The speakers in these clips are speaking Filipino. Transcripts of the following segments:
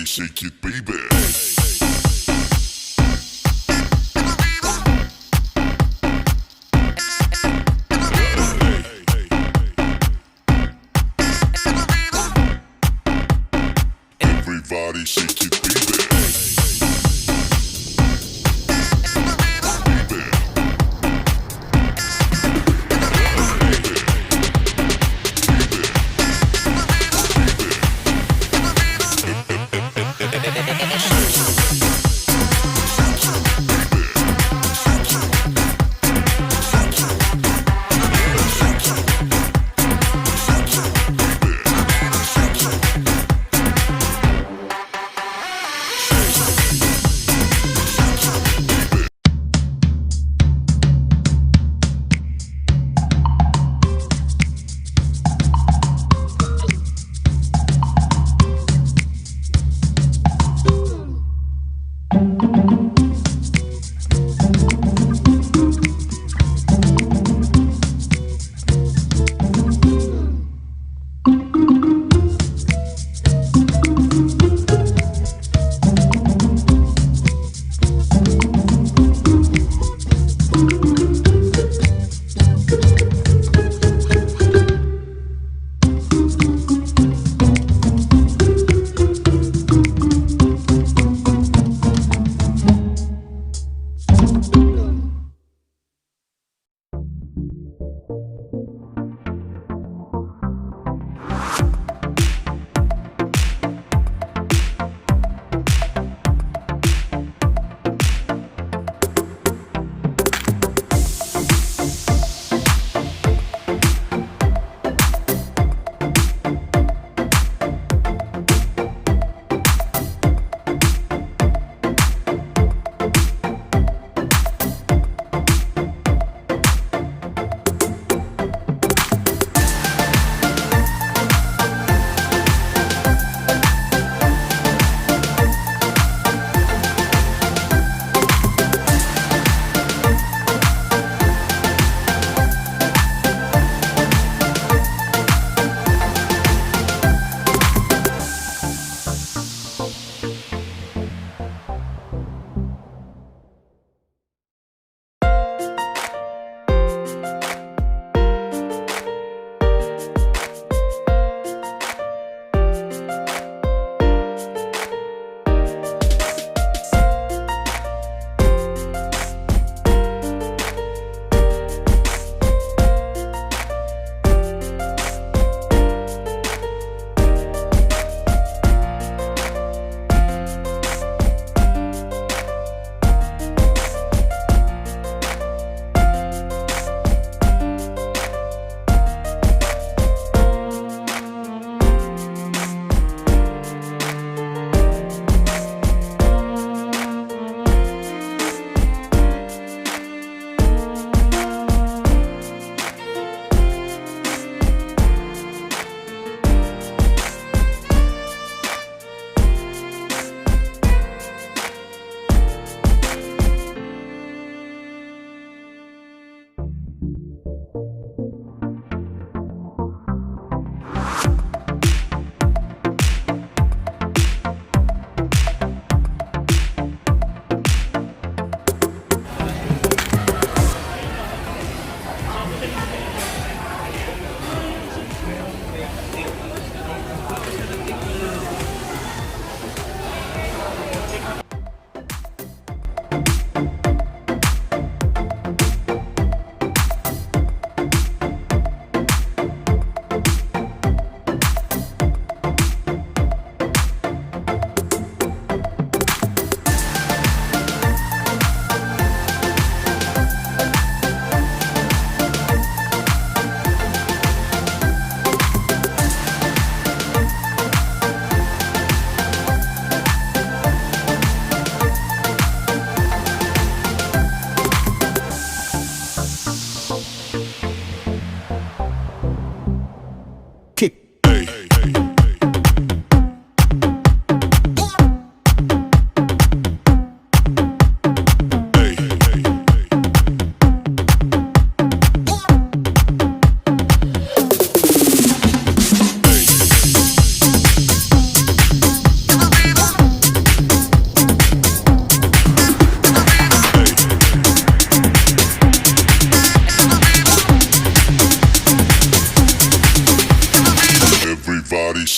Everybody shake it, baby. Everybody shake it, baby.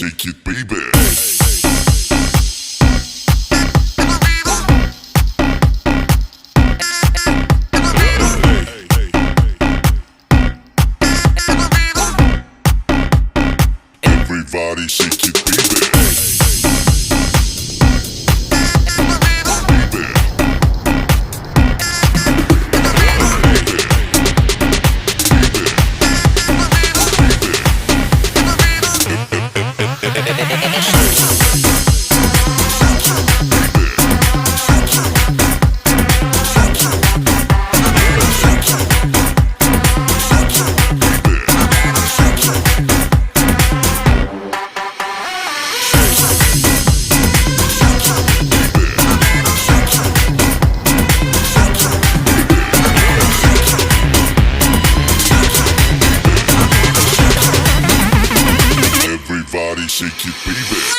shake it, baby. Everybody shake it, baby. Everybody shake it, baby.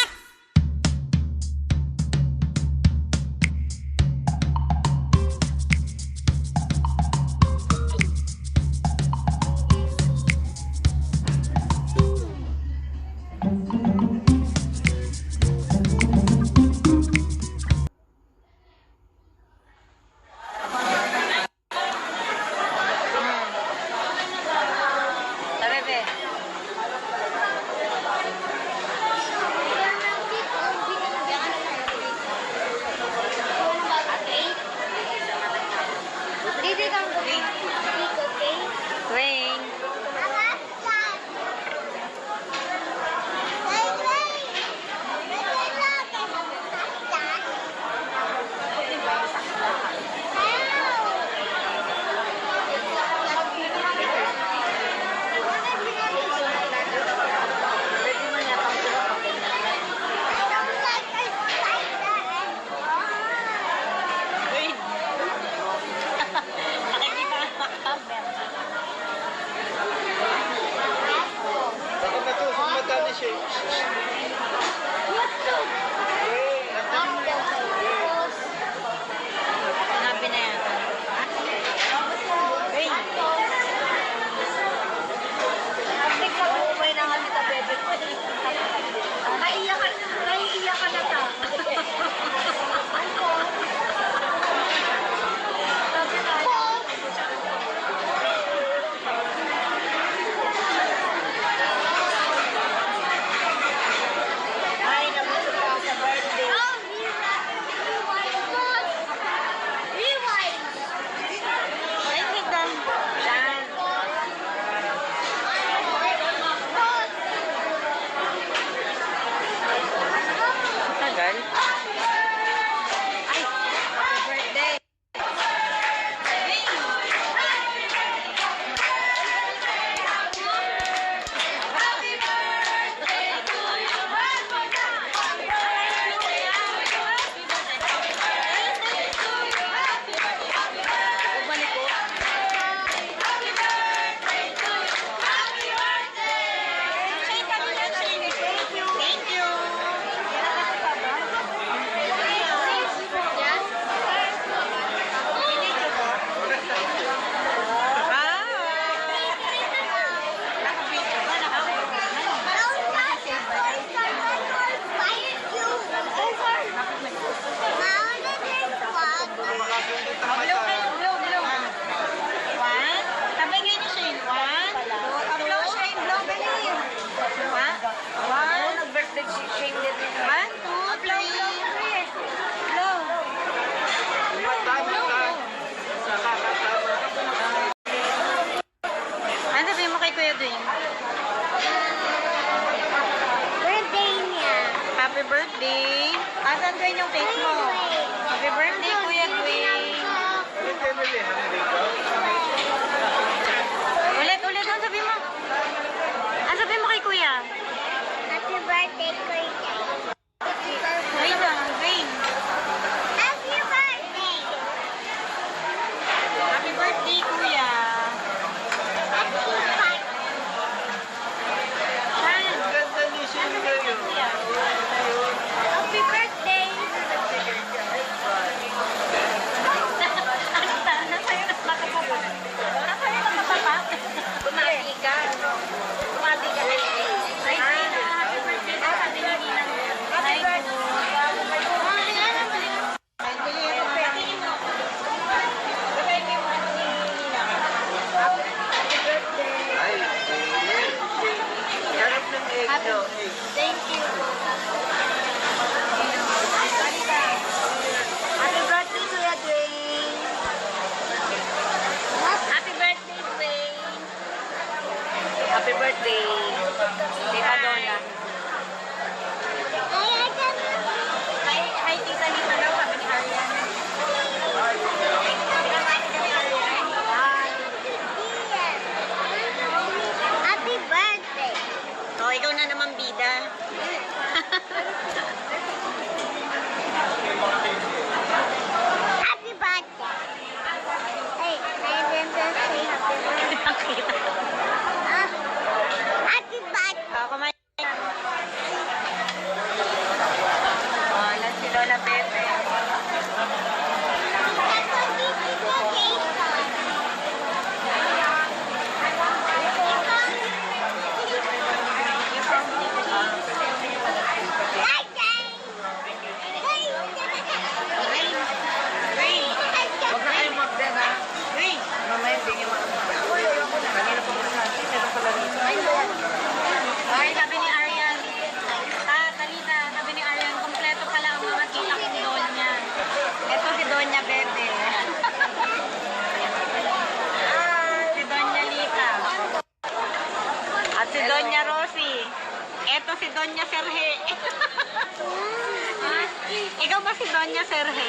Asan kayo yung cake mo? Happy birthday, Kuya Dwayne. Ulit, ang sabi mo. Ang sabi mo kay Kuya? Happy birthday, Kuya. Wait lang, Dwayne. Happy birthday. Happy birthday, Kuya. Happy birthday. Saan? Kuya. Happy birthday. Nasa'yo na makapapa. Nasa'yo na makapapa. Bumati ka. Doña Serhe. Ikaw ba si Doña Serhe?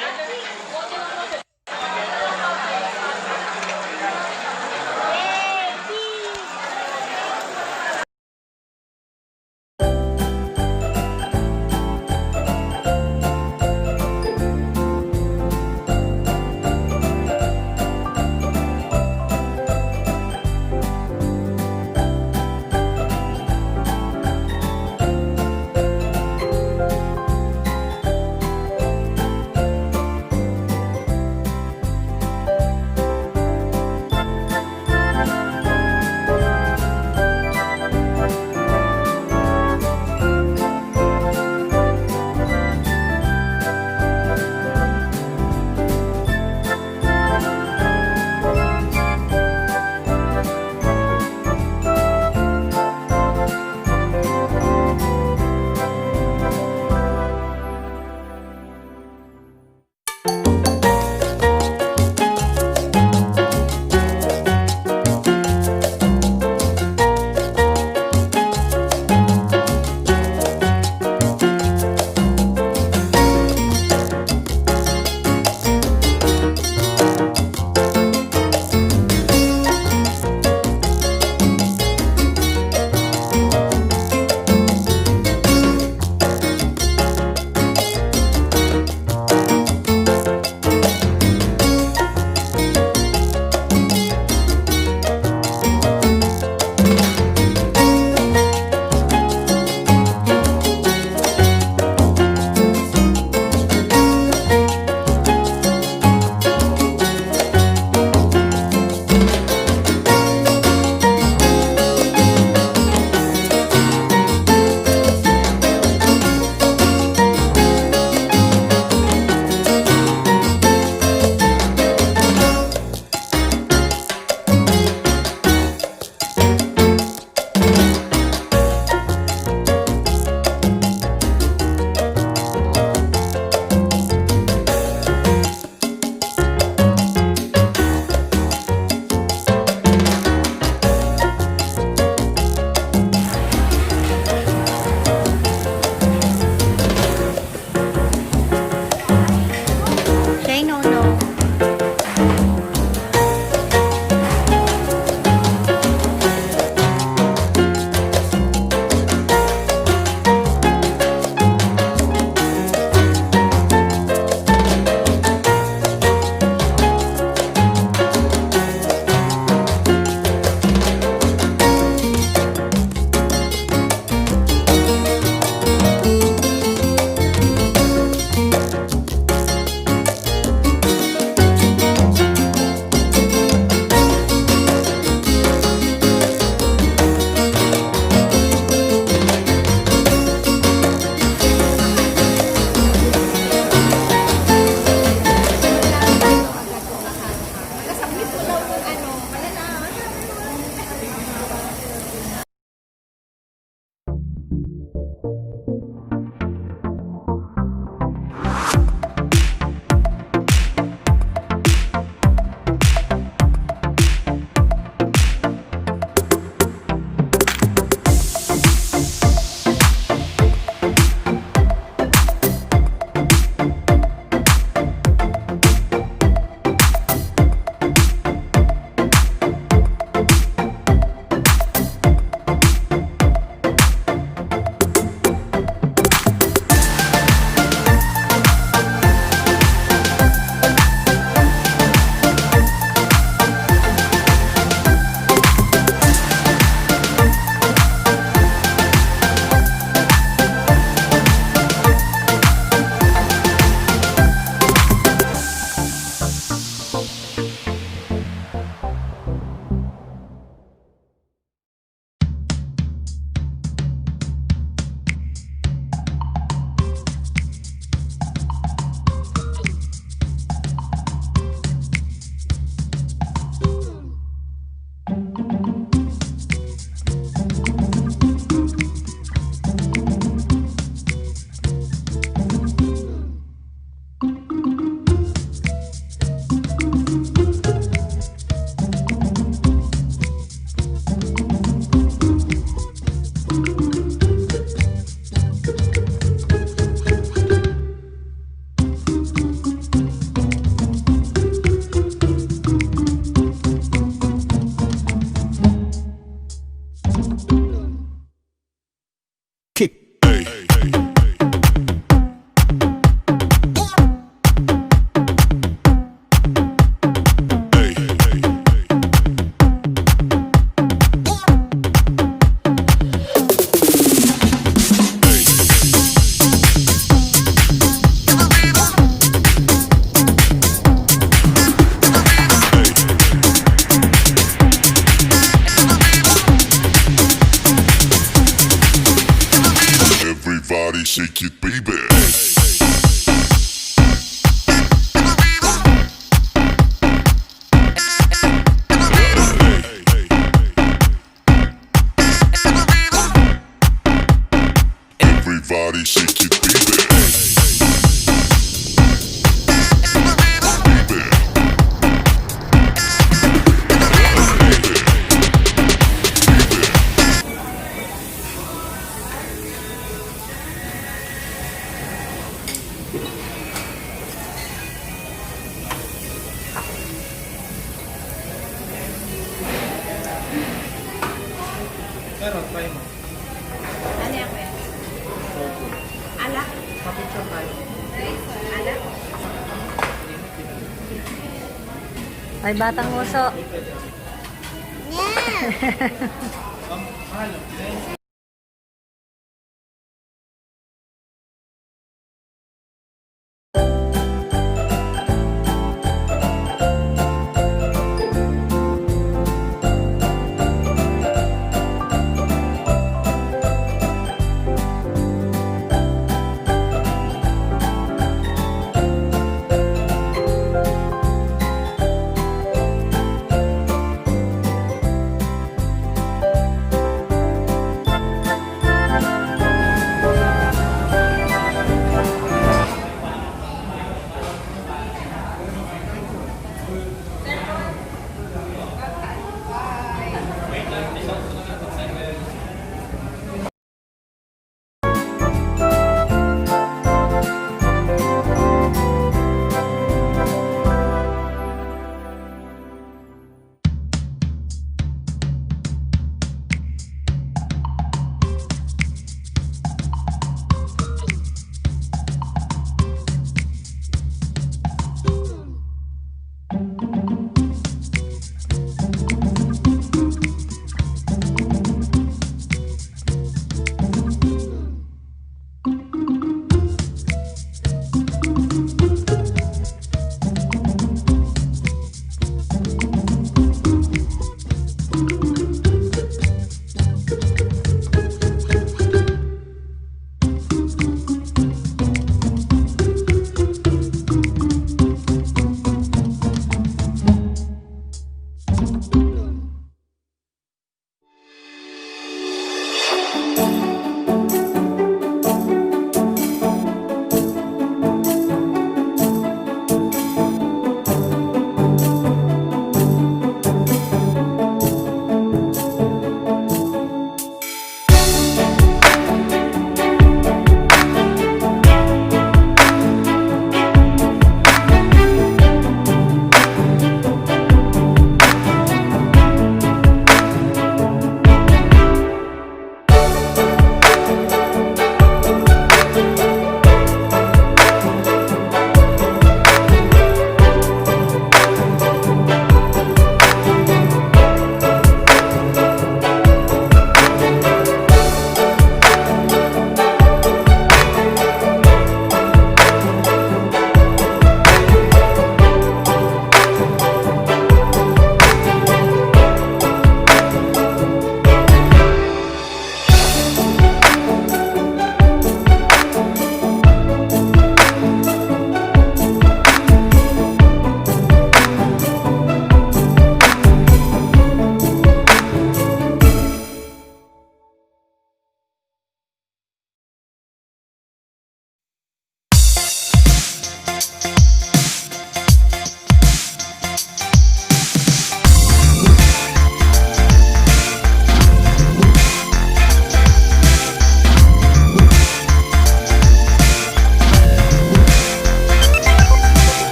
it, baby. Everybody shake it, baby. Pero, try mo. Ano yan, kuya? Alak? Kapit siya tayo. Alak? Ay, batang uso. Yeah. Mahal.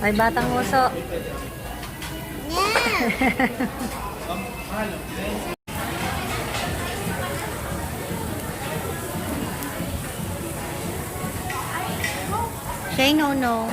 May batang uso. Yeah. Mahal. Say no, no.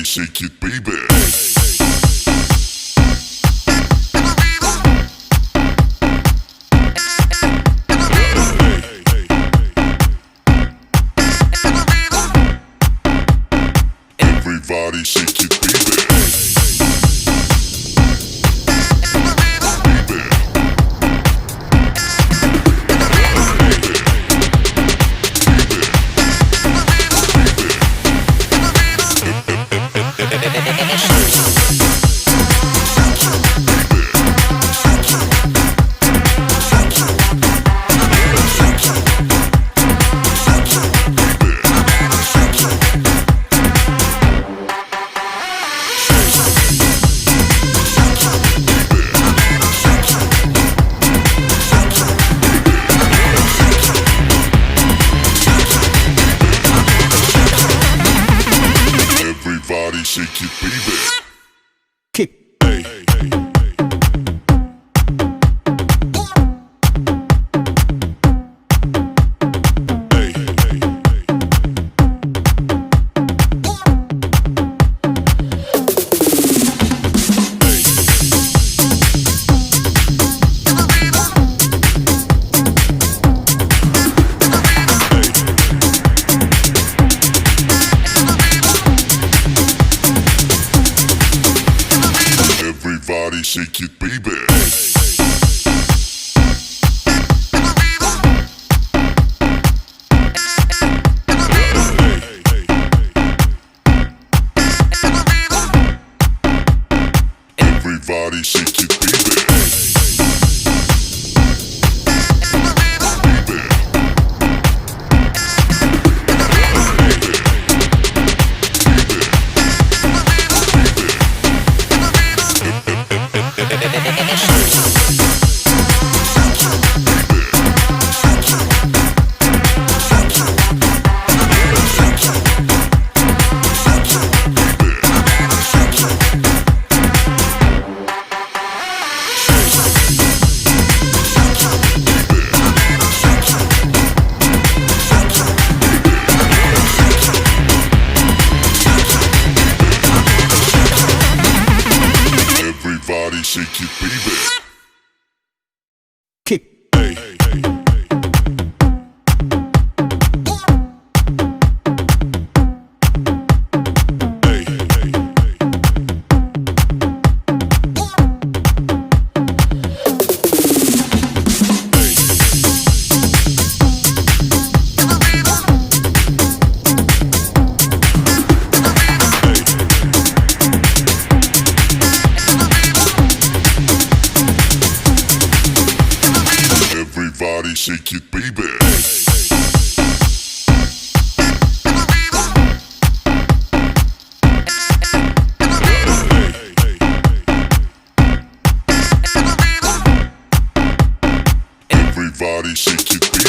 shake it, baby. Everybody shake it, baby. Everybody shake it, baby. Kick. Hey, hey, hey. Hey, hey, hey. Everybody shake it, baby. Everybody shake it, baby. Everybody shake it, baby. Kick. Hey, hey, hey. Hey, hey, hey. Everybody shake it, baby. Everybody shake it, baby.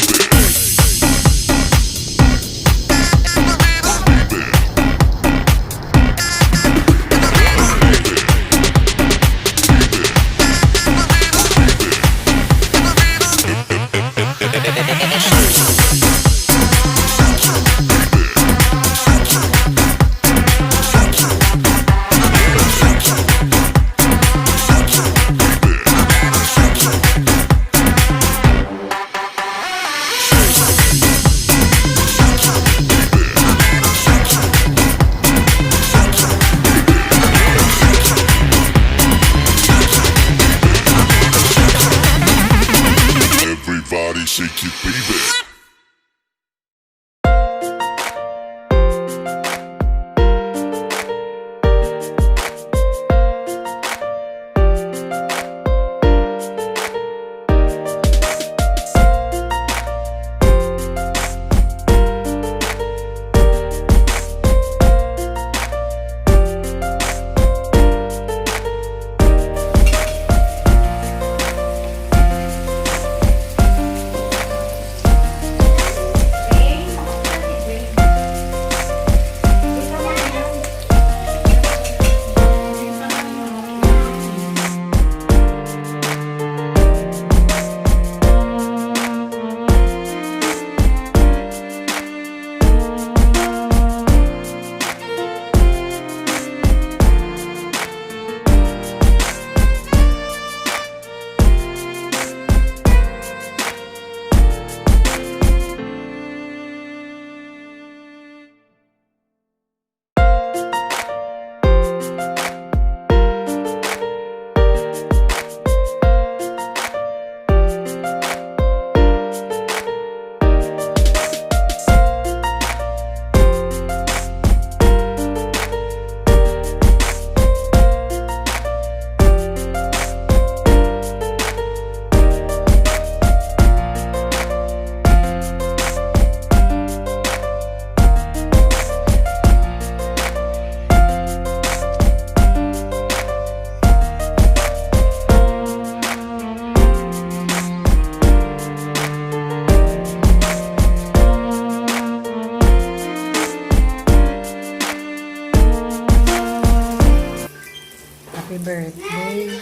Happy birthday.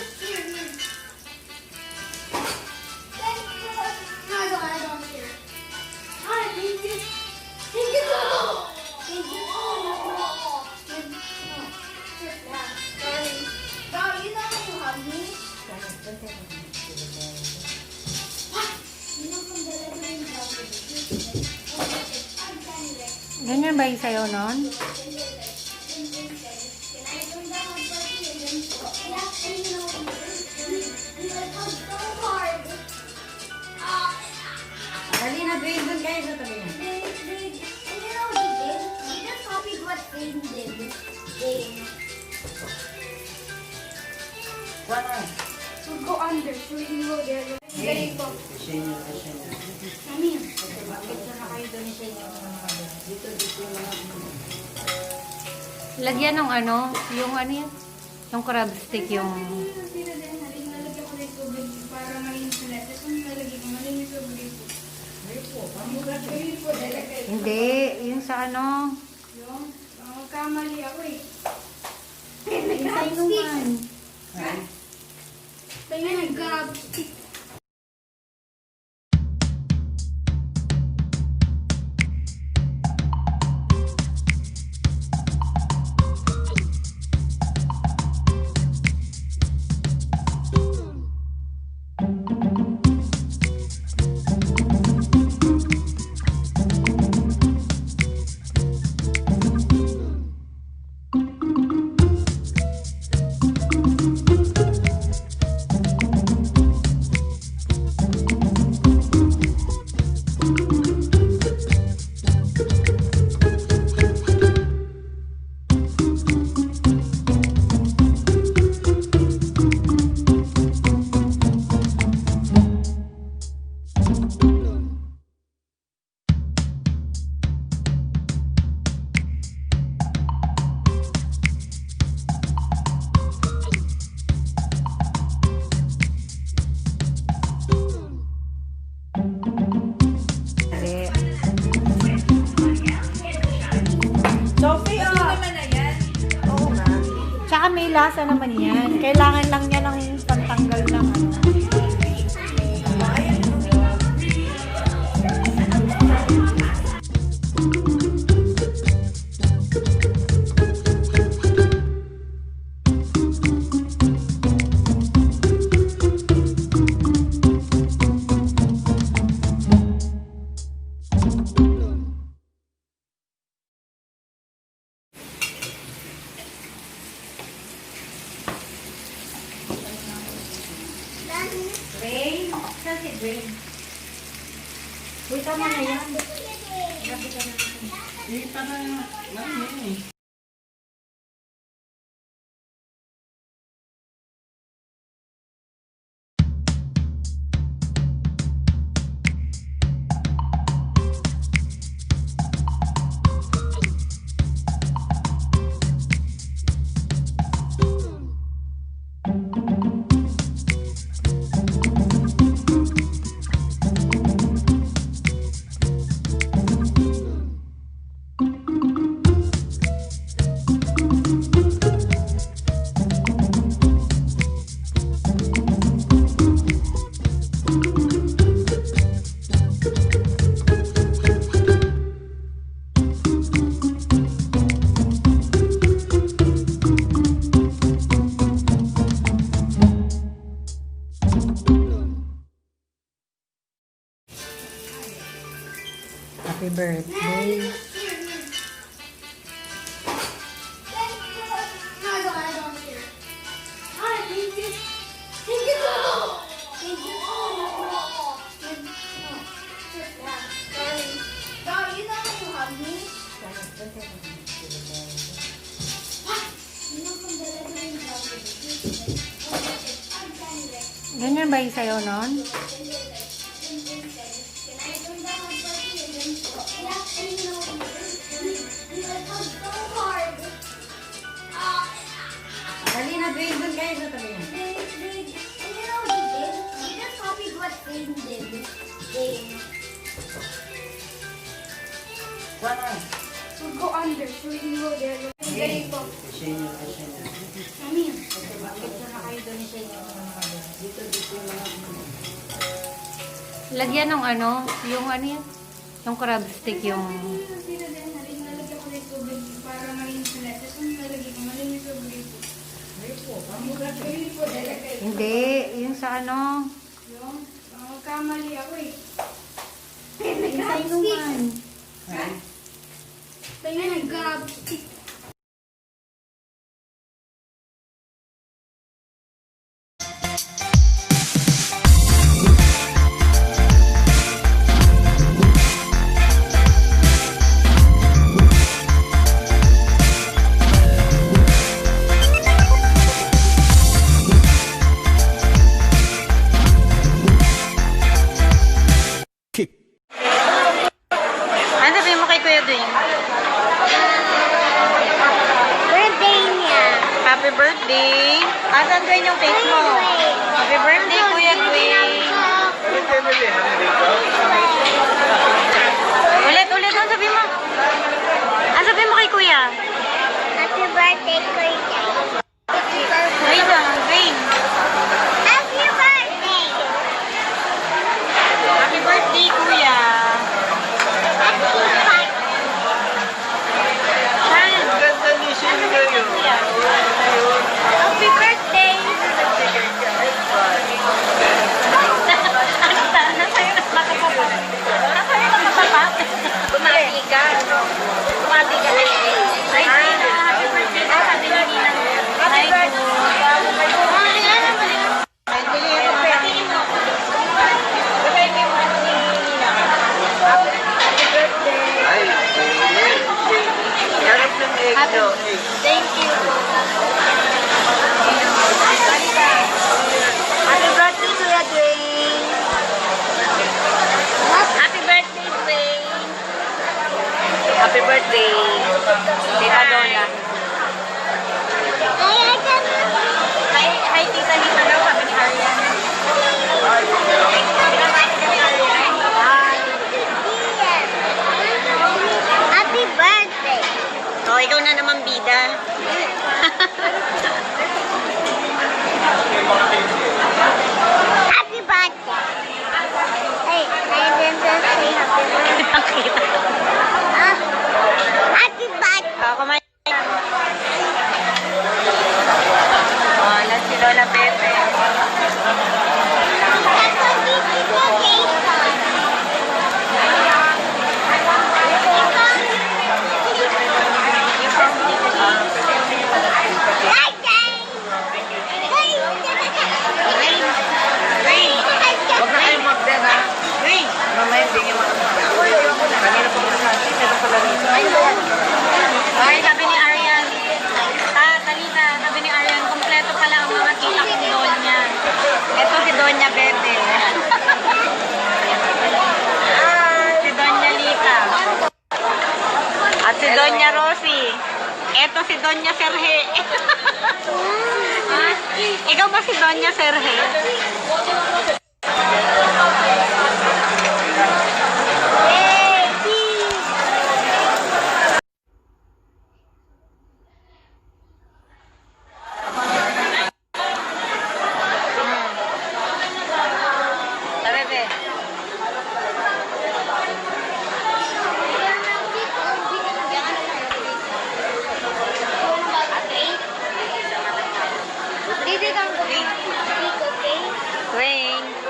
Ganyan ba yung sayo nun? Dali na, Dwayne. Doon kayo sa tabi niya. Go under, so we can go there. Galing po. Mami, Dito na kayo doon sa inyo. Dito yung mga... Lagyan ng ano? Yung ano yun? Yung crab stick yung... nalagyan ko ng tubig para malinis na lahat. Tapos nalagyan ko, malinis na tubig po. Ayun po, dalagay. Hindi, yung sa ano? Yung, kamali ako eh. Yung sa inuman. Kaya nag-grab stick. Tsaka may lasa naman yan. Kailangan lang niya ng pantanggal ng ano. Dwayne? Saan si Dwayne? Uy, tama na yan. Grabe ka na. Happy birthday. Ganyan ba yung sayo nun? Dali na, Dwayne. Doon kayo sa tabi niya. To go go under, so you can go there. Galing po. Mami. Picture na kayo doon sa inyo. Dito yung mga... Lagyan ng ano, yung ano yan? Yung crab stick, yung... Nalagyan ko ng tubig para malinis na lettuce. Kung nalagyan ko, malinis na burrito. Hindi, yung sa ano... Yung, kamali ako eh. Yung sa inuman. Tingnan ang grab stick. Ano sabihin mo kay Kuya Dwayne? Birthday niya. Happy birthday! Asan Dwayne yung cake mo? Happy birthday, Kuya Dwayne! Ulit, ano sabihin mo? Ano sabihin mo kay Kuya? Happy birthday, Kuya. Wait lang, Dwayne. Happy birthday. Happy birthday, Kuya! Happy birthday. Kuya. Happy birthday. Nasa'yo na makapapa. Nasa'yo na makapapa. Bumati ka. Bumati ka. Ay, Nina, happy birthday. Sabi ni Nina. Happy birthday. Thank you. Happy birthday, Kuya Dwayne. Happy birthday, Dwayne. Happy birthday. Tita Donna. Hi, Tita Nita daw. Sabi ni Arian. Happy birthday. Oh, ikaw na naman bida. Happy birthday. Hey, I didn't say happy birthday. Happy birthday. Oh, kumain. Oh, na si Lola Pepe. Huwag na kayong mag-bed, ha? Mamaya, hindi niyo kanina po masabi, meron pala rito. Ay, sabi ni Arian. Talita, sabi ni Arian, kompleto pala ang mga tita kong Donya. Ito si Donya Bebe. Si Donya Lita. At si Donya Rosie. Ito si Donya Serhe. Ikaw ba si Donya Serhe? Bebe. Didi kang Dwayne. Wayne.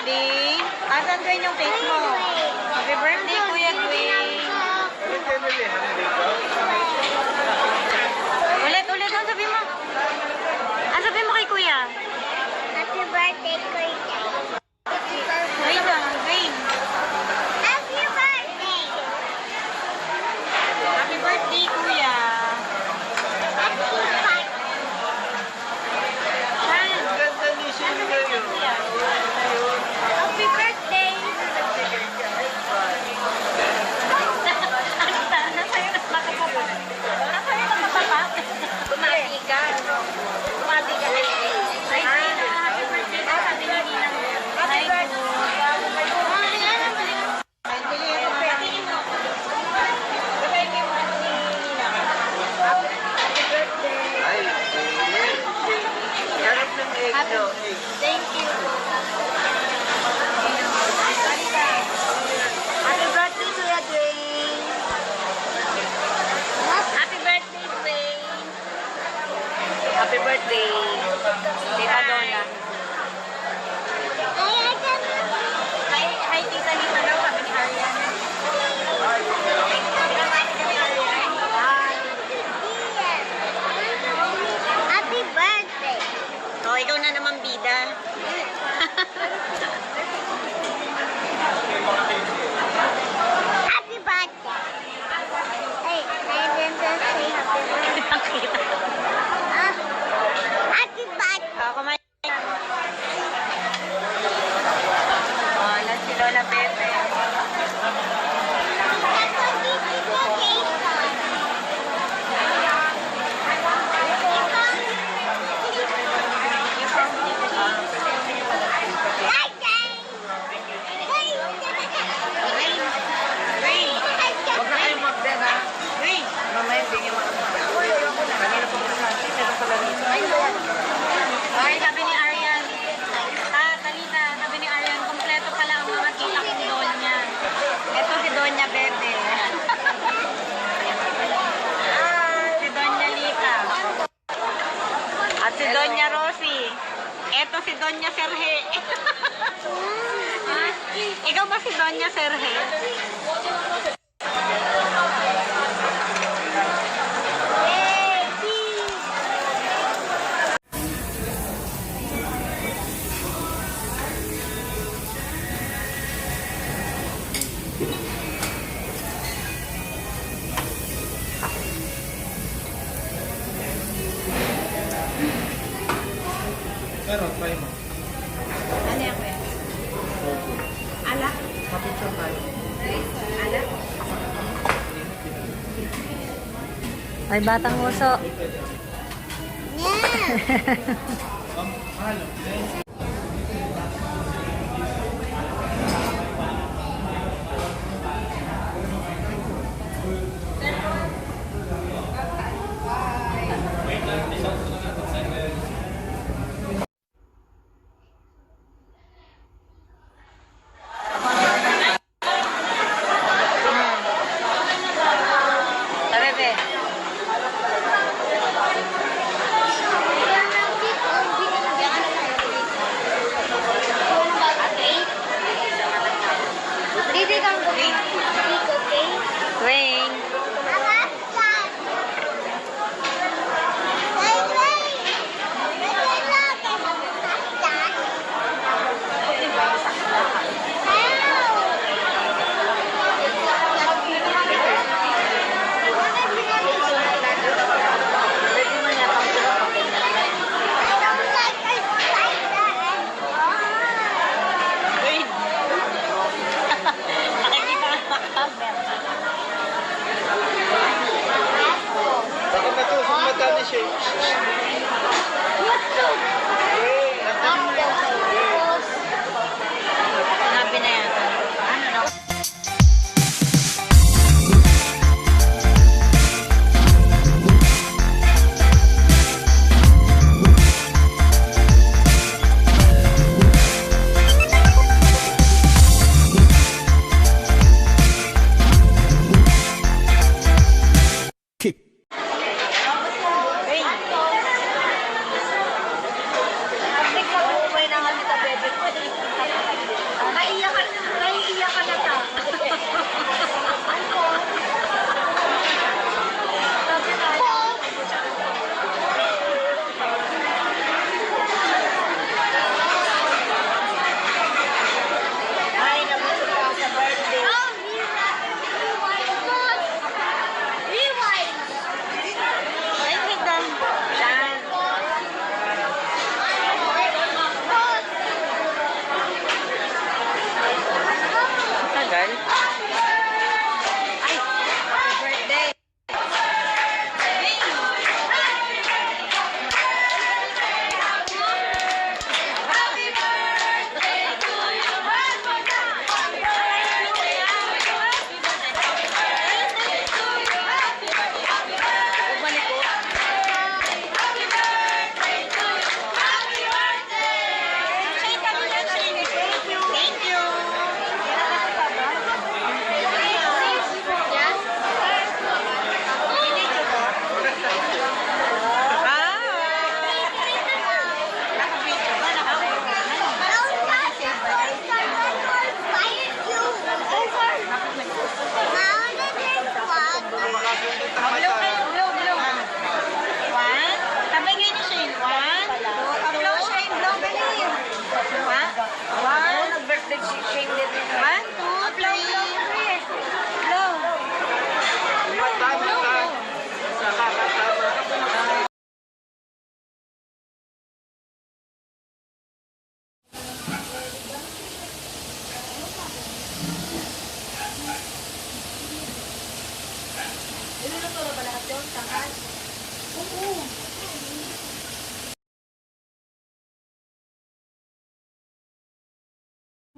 birthday. Asan Dwayne yung cake mo? Happy birthday, Kuya Dwayne. Ulit, ulit. Ang sabi mo? Ang sabi mo kay Kuya? Happy birthday, Kuya. Wait lang, Dwayne. Happy birthday. Happy birthday, Kuya. Happy birthday. Ganda ni Shinga yun. Happy birthday. Nasa'yo na makapapa. Nasa'yo na makapapa. Bumati ka. Bumati ka na yun. Ay, Tina, happy birthday ka. Sabi ni Ninang. Happy Ay, sarap ng egg, no? Thank you. Happy birthday, Kuya Dwayne. Happy birthday, Dwayne. Happy birthday. Tita Donna. Hi, Tita Lita daw, sabi ni Arian. Happy birthday. Oh, ikaw na naman bida. Happy birthday. Hey, I didn't say happy birthday. Happy birthday. Oh, kumain. Oh, lang si Lola Pepe. Huwag na kayong mag-den, ha? Mamaya, hindi nyo makakita. Kanina pa masabi, meron pala dito. Ay, sabi ni Arian. Talita, sabi ni Arian, kompleto pala ang mga tita kong Donya. Ito si Donya Bebe. Si Donya Lita. At si Donya Rosie. Ito si Donya Serge. Ikaw ba si Donya Serge? Pero, try mo. Ano yan, kuya? Alak? Kapicture tayo. Alak? Ay, batang uso. Mahal. Sabi, be. Dito kang gawin. Okay? Wing. Nakikita ka sa camera.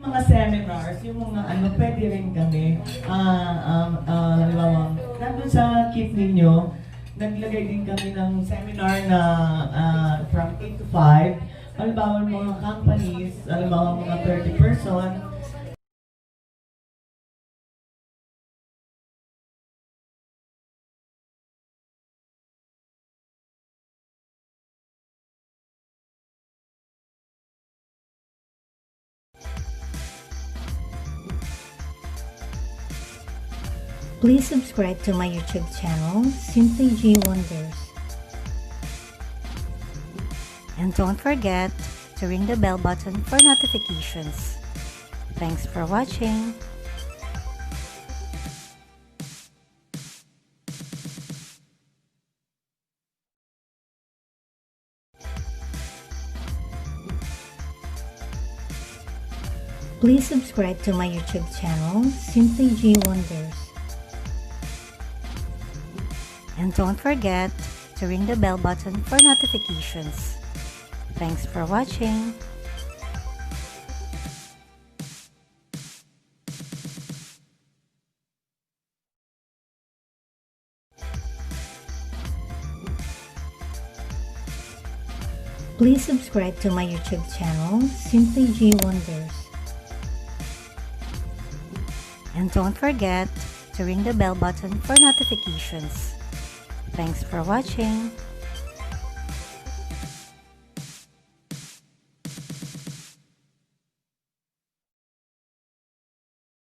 Mga seminars, yung mga ano, pwede rin kami. Halimbawa, nandun sa kit ninyo, naglagay din kami ng seminar na from 8 to 5. Halimbawa, mga companies, halimbawa, mga 30 person. Please subscribe to my YouTube channel, Simply G Wonders. And don't forget to ring the bell button for notifications. Thanks for watching. Please subscribe to my YouTube channel, Simply G Wonders. And don't forget to ring the bell button for notifications. Thanks for watching. Please subscribe to my YouTube channel, Simply G Wonders. And don't forget to ring the bell button for notifications. Thanks for watching.